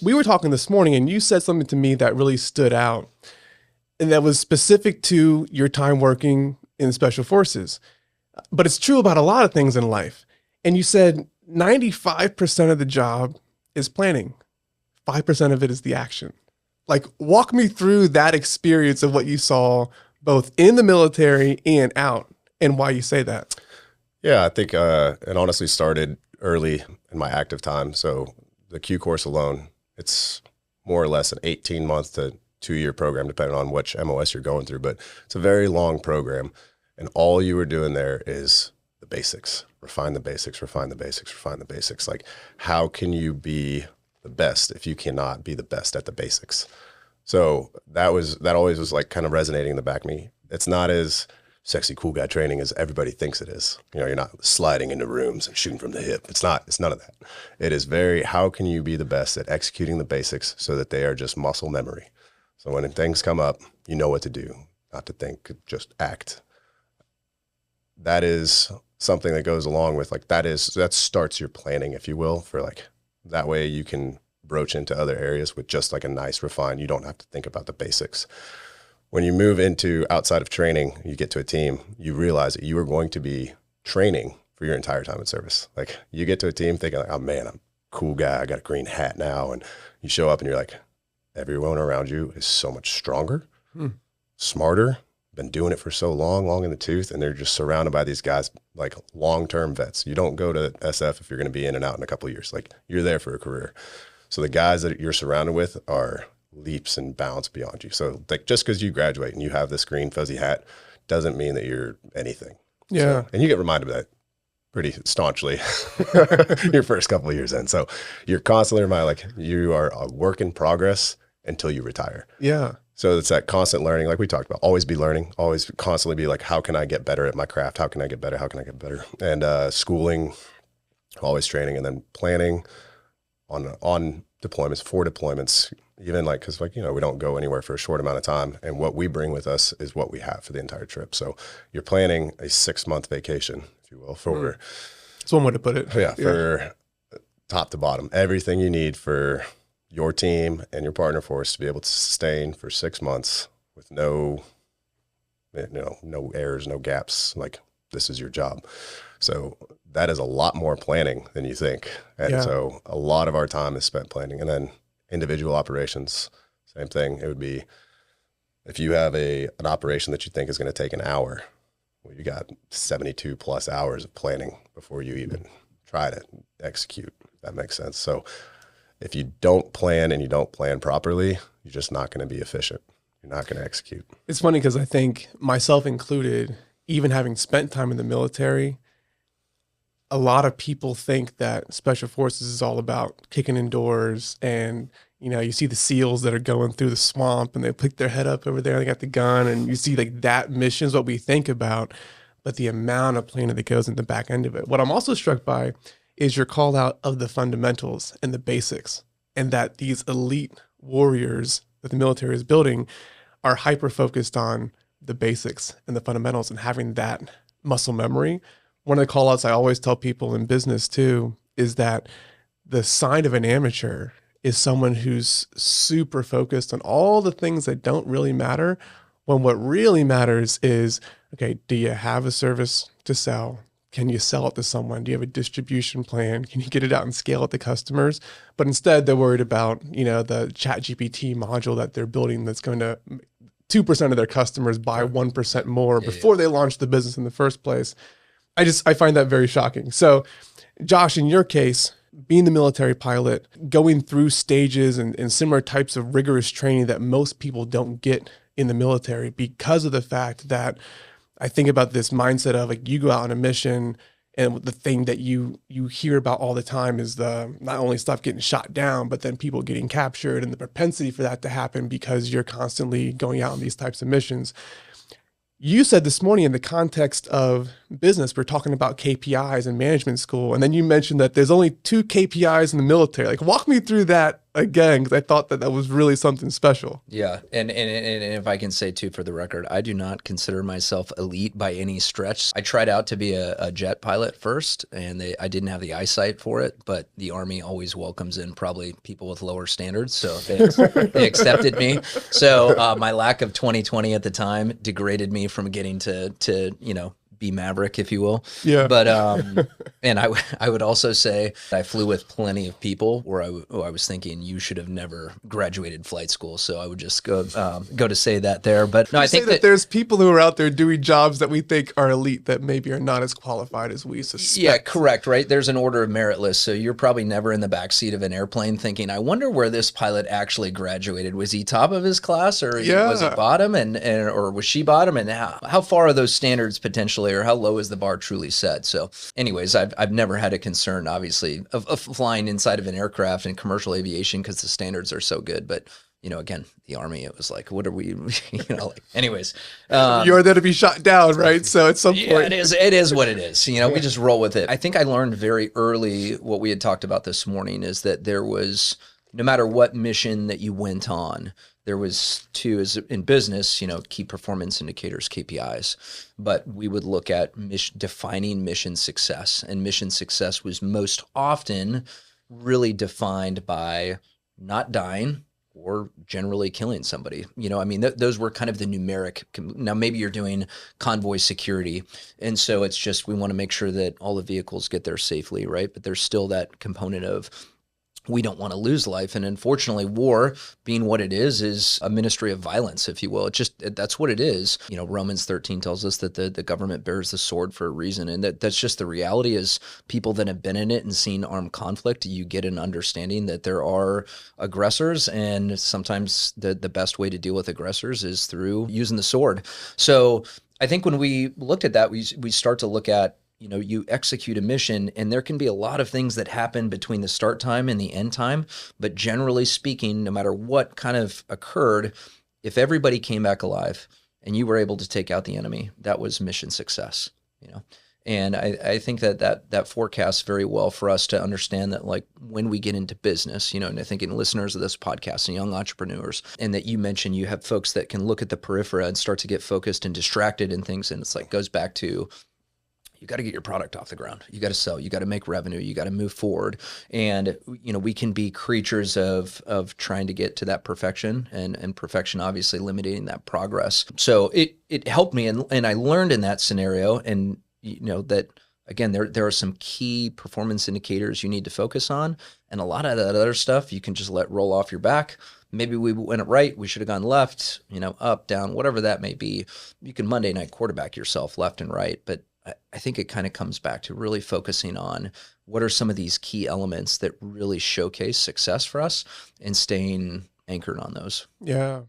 We were talking this morning and you said something to me that really stood out, and that was specific to your time working in special forces. But it's true about a lot of things in life. And you said 95% of the job is planning. 5% of it is the action. Like, walk me through that experience of what you saw both in the military and out, and why you say that. Yeah, I think it honestly started early in my active time. So the Q course alone, it's more or less an 18-month to 2-year program, depending on which MOS you're going through. But it's a very long program. And all you were doing there is the basics, refine the basics, refine the basics, refine the basics. Like, how can you be the best if you cannot be the best at the basics? So that always was like kind of resonating in the back of me. It's not as sexy, cool guy training as everybody thinks it is. You know, you're not sliding into rooms and shooting from the hip. It's none of that. It is very, how can you be the best at executing the basics so that they are just muscle memory? So when things come up, you know what to do, not to think, just act. That is something that goes along with that starts your planning, if you will, for like, that way you can broach into other areas with just like a nice refine. You don't have to think about the basics. When you move into outside of training, you get to a team, you realize that you are going to be training for your entire time in service. Like, you get to a team thinking like, oh man, I'm a cool guy. I got a green hat now. And you show up and you're like, everyone around you is so much stronger, smarter, been doing it for so long in the tooth. And they're just surrounded by these guys, like long-term vets. You don't go to SF if you're going to be in and out in a couple of years. Like, you're there for a career. So the guys that you're surrounded with are leaps and bounds beyond you. So like, just because you graduate and you have this green fuzzy hat doesn't mean that you're anything. Yeah. So, and you get reminded of that pretty staunchly your first couple of years in. So you're constantly reminded, like, you are a work in progress until you retire. Yeah. So it's that constant learning, like we talked about, always be learning, always constantly be like, how can I get better at my craft? How can I get better? How can I get better? And schooling, always training, and then planning on deployments, for deployments, even like, because like, you know, we don't go anywhere for a short amount of time, and what we bring with us is what we have for the entire trip. So you're planning a 6-month vacation, if you will, for That's one way to put it. yeah, for top to bottom, everything you need for your team and your partner force to be able to sustain for 6 months with no errors, no gaps. Like, this is your job. So that is a lot more planning than you think. And so a lot of our time is spent planning. And then individual operations, same thing. It would be, if you have an operation that you think is going to take an hour, well, you got 72 plus hours of planning before you even try to execute, if that makes sense. So if you don't plan and you don't plan properly, you're just not going to be efficient. You're not going to execute. It's funny because I think, myself included, even having spent time in the military, a lot of people think that special forces is all about kicking indoors, and, you know, you see the SEALs that are going through the swamp and they pick their head up over there, they got the gun, and you see like that mission is what we think about, but the amount of planning that goes in the back end of it. What I'm also struck by is your call out of the fundamentals and the basics, and that these elite warriors that the military is building are hyper-focused on the basics and the fundamentals and having that muscle memory. One of the call outs I always tell people in business too is that the sign of an amateur is someone who's super focused on all the things that don't really matter, when what really matters is, okay, do you have a service to sell? Can you sell it to someone? Do you have a distribution plan? Can you get it out and scale it to customers? But instead they're worried about, you know, the ChatGPT module that they're building that's going to 2% of their customers buy 1% more before they launch the business in the first place. I find that very shocking. So Josh, in your case, being the military pilot, going through stages and similar types of rigorous training that most people don't get in the military, because of the fact that I think about this mindset of, like, you go out on a mission and the thing that you hear about all the time is the not only stuff getting shot down, but then people getting captured and the propensity for that to happen because you're constantly going out on these types of missions. You said this morning, in the context of business, we're talking about KPIs in management school. And then you mentioned that there's only 2 KPIs in the military. Like, walk me through that again, because I thought that that was really something special. Yeah. And if I can say too, for the record, I do not consider myself elite by any stretch. I tried out to be a jet pilot first, and I didn't have the eyesight for it, but the Army always welcomes in probably people with lower standards. So they accepted me. So my lack of 2020 at the time degraded me from getting to, be Maverick, if you will. Yeah. But, and I would also say I flew with plenty of people where I was thinking you should have never graduated flight school. So I would just go to say that there. But no, I think that there's people who are out there doing jobs that we think are elite that maybe are not as qualified as we suspect. Yeah, correct. Right. There's an order of merit list. So you're probably never in the backseat of an airplane thinking, I wonder where this pilot actually graduated. Was he top of his class, or was he bottom, or was she bottom? And how far are those standards potentially, or how low is the bar truly set? So anyways, I've never had a concern, obviously, of flying inside of an aircraft in commercial aviation because the standards are so good. But, again, the Army, it was like, what are we, anyways. You're there to be shot down, right? So at some point. It is what it is. We just roll with it. I think I learned very early what we had talked about this morning is that there was, no matter what mission that you went on, there was 2, as in business, key performance indicators, KPIs, but we would look at defining mission success, and mission success was most often really defined by not dying or generally killing somebody. Those were kind of the numeric. Now, maybe you're doing convoy security, and so it's just we want to make sure that all the vehicles get there safely, right? But there's still that component of we don't want to lose life. And unfortunately, war, being what it is a ministry of violence, if you will. That's what it is. Romans 13 tells us that the government bears the sword for a reason. And that's just the reality. Is people that have been in it and seen armed conflict, you get an understanding that there are aggressors. And sometimes the best way to deal with aggressors is through using the sword. So I think when we looked at that, we start to look at, you execute a mission, and there can be a lot of things that happen between the start time and the end time. But generally speaking, no matter what kind of occurred, if everybody came back alive and you were able to take out the enemy, that was mission success, And I think that forecasts very well for us to understand that, like, when we get into business, and I think in listeners of this podcast and young entrepreneurs, and that you mentioned you have folks that can look at the periphery and start to get focused and distracted in things. And it's like, goes back to, you got to get your product off the ground. You got to sell. You got to make revenue. You got to move forward. And, we can be creatures of trying to get to that perfection, and perfection obviously limiting that progress. So it helped me. And I learned in that scenario, and, that, again, there are some key performance indicators you need to focus on. And a lot of that other stuff you can just let roll off your back. Maybe we went right. We should have gone left, up, down, whatever that may be. You can Monday night quarterback yourself left and right. But I think it kind of comes back to really focusing on what are some of these key elements that really showcase success for us, and staying anchored on those. Yeah.